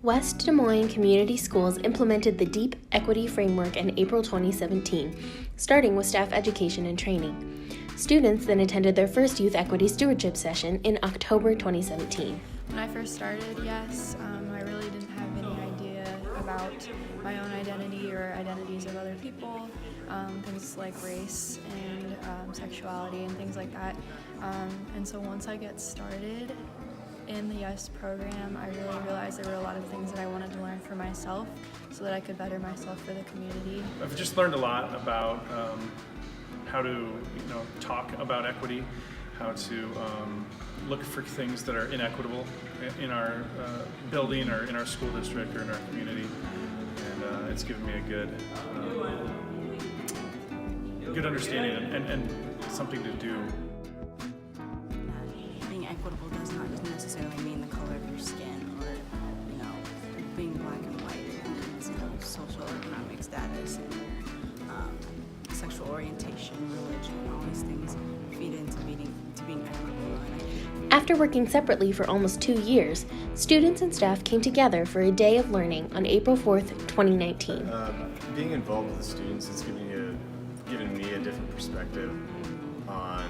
West Des Moines Community Schools implemented the DEEP Equity Framework in April 2017, starting with staff education and training. Students then attended their first Youth Equity Stewardship session in October 2017. When I first started, yes, I really didn't have any idea about my own identity or identities of other people, things like race and sexuality and things like that. And so once I get started in the YES program, I really realized there were a lot of things that I wanted to learn for myself so that I could better myself for the community. I've just learned a lot about how to talk about equity, how to look for things that are inequitable in our building or in our school district or in our community, and it's given me a good understanding and something to do. Being equitable does not necessarily mean the color of your skin or being black and white. It means social or economic status and sexual orientation, religion, all these things feed into being equitable. After working separately for almost 2 years, students and staff came together for a day of learning on April 4th, 2019. Being involved with the students has given me a different perspective on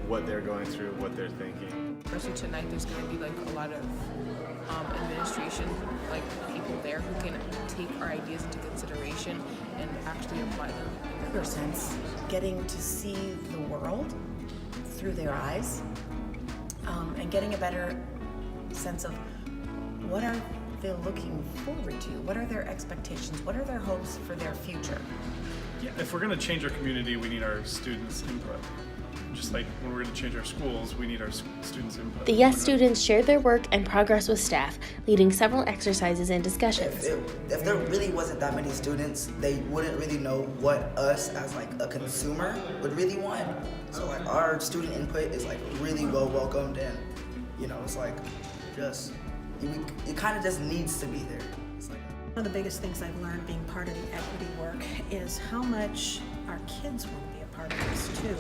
what they're going through, what they're thinking. Especially tonight, there's going to be a lot of administration, people there who can take our ideas into consideration and actually apply them. In a sense, getting to see the world through their eyes, and getting a better sense of what are they looking forward to, what are their expectations, what are their hopes for their future. Yeah, if we're going to change our community, we need our students' input. Just like when we're going to change our schools, we need our students' input. The YES students shared their work and progress with staff, leading several exercises and discussions. If there really wasn't that many students, they wouldn't really know what us as a consumer would really want. So our student input is really well welcomed, and it's just it kind of just needs to be there. One of the biggest things I've learned being part of the equity work is how much our kids want to be a part of this too.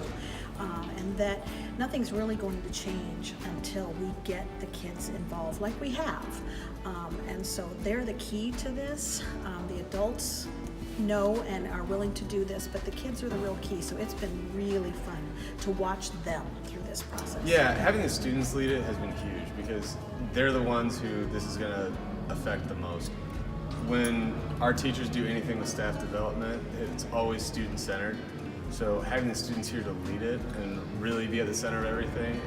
And that nothing's really going to change until we get the kids involved like we have. And so they're the key to this. The adults know and are willing to do this, but the kids are the real key. So it's been really fun to watch them through this process. Yeah, having the students lead it has been huge because they're the ones who this is going to affect the most. When our teachers do anything with staff development, it's always student-centered. So having the students here to lead it and really be at the center of everything,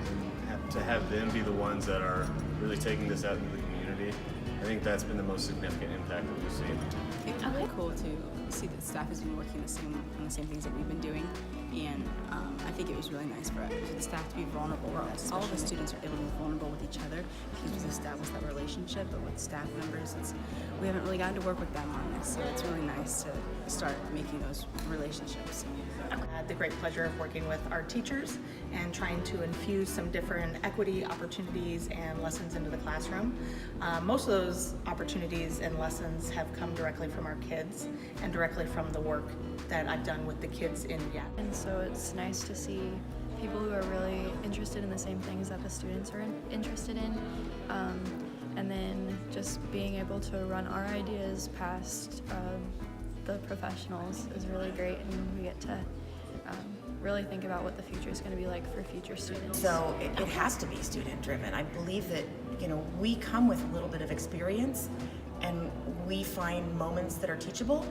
and to have them be the ones that are really taking this out into the community, I think that's been the most significant impact that we've seen. It's really cool to see that staff has been working on the same things that we've been doing, and I think it was really nice for the staff to be vulnerable with us. All of the students are able to be vulnerable with each other because we've established that relationship, but with staff members, we haven't really gotten to work with them on this, so it's really nice to start making those relationships. I had the great pleasure of working with our teachers and trying to infuse some different equity opportunities and lessons into the classroom. Most of those opportunities and lessons have come directly from our kids and directly from the work that I've done with the kids in YES. And so it's nice to see people who are really interested in the same things that the students are interested in. And then just being able to run our ideas past the professionals is really great, and we get to really think about what the future is going to be like for future students. So it has to be student driven. I believe that we come with a little bit of experience, and we find moments that are teachable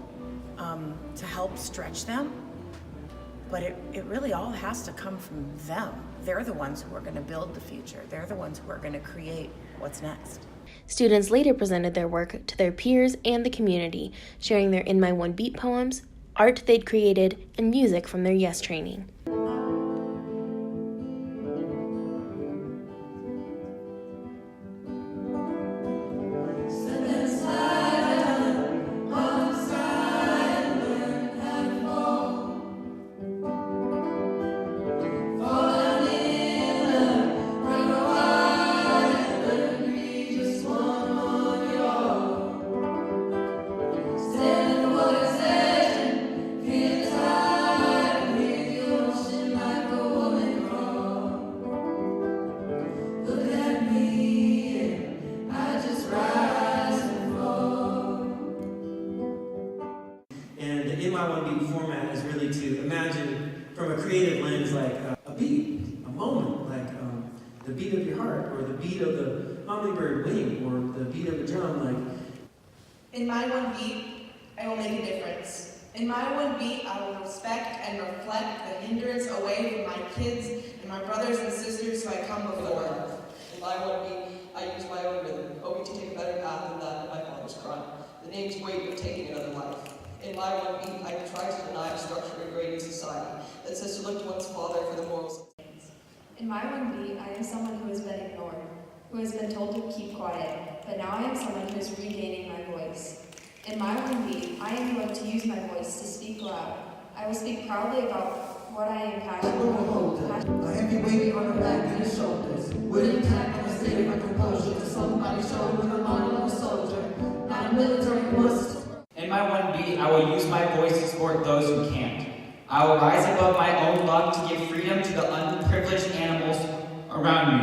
to help stretch them, but it really all has to come from them. They're the ones who are going to build the future. They're the ones who are going to create what's next. Students later presented their work to their peers and the community, sharing their In My One Beat poems, art they'd created, and music from their YES training. Stand what is said, feel tired with your my one beat format is really to imagine from a creative lens, like a beat, a moment, like the beat of your heart, or the beat of the hummingbird wing, or the beat of a drum. Like, in my one beat, I will make a difference. In my one beat, I will respect and reflect the hindrance away from my kids and my brothers and sisters who I come before. In my one beat, I use my own rhythm, hoping to take a better path than that of my father's crime. The name's weight of taking another life. In my one beat, I try to deny the structure and grade in society that says to look to one's father for the morals. In my one beat, I am someone who has been ignored, who has been told to keep quiet, but now I am someone who is regaining my voice. In my one beat, I am going to use my voice to speak loud. I will speak proudly about what I am passionate about. A heavy weight on the back and the shoulders. With an attack on the state of my composure to somebody's shoulder when I'm on a soldier. Not a military must. In my one beat, I will use my voice to support those who can't. I will rise above my own luck to give freedom to the underprivileged animals around me.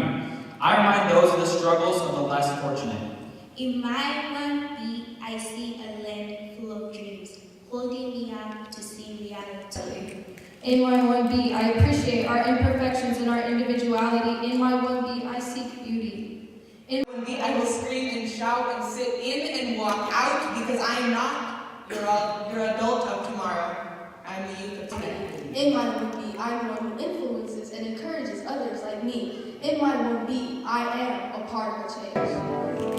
I remind those of the struggles of the less fortunate. In my one beat, I see a land full of dreams, holding me up to see reality. In my one beat, I appreciate our imperfections and our individuality. In my one beat, I seek beauty. In one beat, I will scream and shout and sit in and walk out because I am not your adult of tomorrow. I am the youth of today. In my one beat, I am one who influences and encourages others like me. In my one beat, I am a part of change.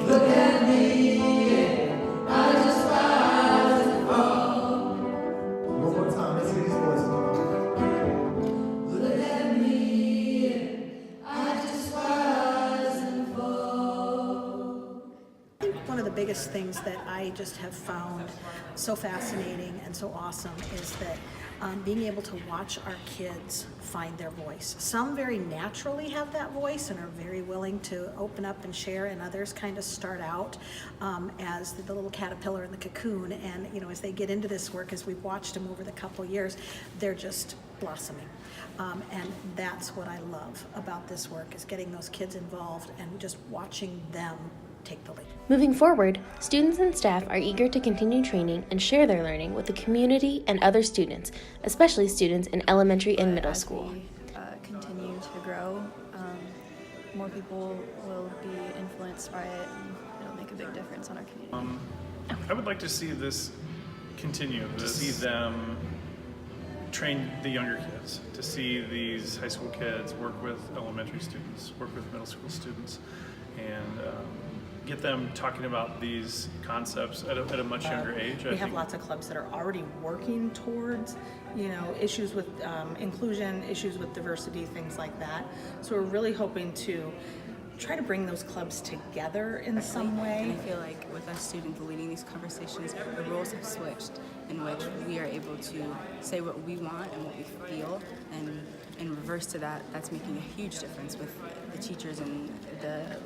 Look at me, I just rise and fall. One more time, let's hear these voices. Look at me, I just rise and fall. I think one of the biggest things that I just have found so fascinating and so awesome is that being able to watch our kids find their voice. Some very naturally have that voice and are very willing to open up and share, and others kind of start out as the little caterpillar in the cocoon, and as they get into this work, as we've watched them over the couple years, they're just blossoming. And that's what I love about this work, is getting those kids involved and just watching them take the lead. Moving forward, students and staff are eager to continue training and share their learning with the community and other students, especially students in elementary and middle school. As we continue to grow, more people will be influenced by it, and it'll make a big difference on our community. I would like to see this continue, to see them train the younger kids, to see these high school kids work with elementary students, work with middle school students, and get them talking about these concepts at a much younger age. We have lots of clubs that are already working towards, issues with inclusion, issues with diversity, things like that. So we're really hoping to try to bring those clubs together in some way. And I feel like with us students leading these conversations, the roles have switched, in which we are able to say what we want and what we feel, and in reverse to that, that's making a huge difference with the teachers and the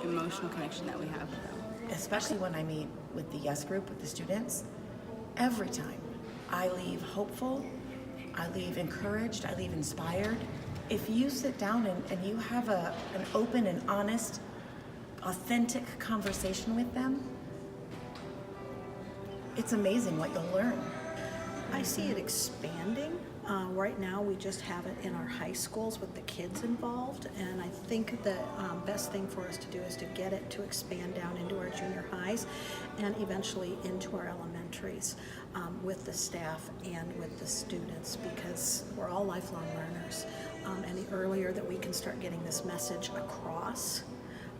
emotional connection that we have with them. Especially when I meet with the YES group, with the students, every time I leave hopeful, I leave encouraged, I leave inspired. If you sit down and you have an open and honest, authentic conversation with them, it's amazing what you'll learn. I see it expanding. Right now we just have it in our high schools with the kids involved, and I think the best thing for us to do is to get it to expand down into our junior highs and eventually into our elementaries with the staff and with the students, because we're all lifelong learners, and the earlier that we can start getting this message across,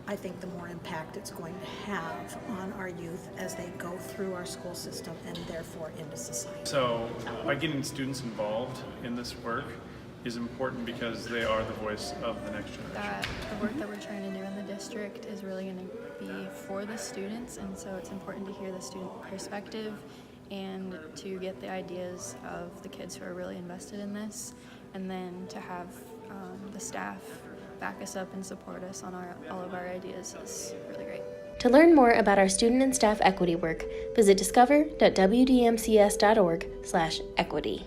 I think the more impact it's going to have on our youth as they go through our school system and therefore into society. So by getting students involved in this work is important because they are the voice of the next generation. The work that we're trying to do in the district is really going to be for the students, and so it's important to hear the student perspective and to get the ideas of the kids who are really invested in this, and then to have the staff back us up and support us on all of our ideas is really great. To learn more about our student and staff equity work, visit discover.wdmcs.org/equity.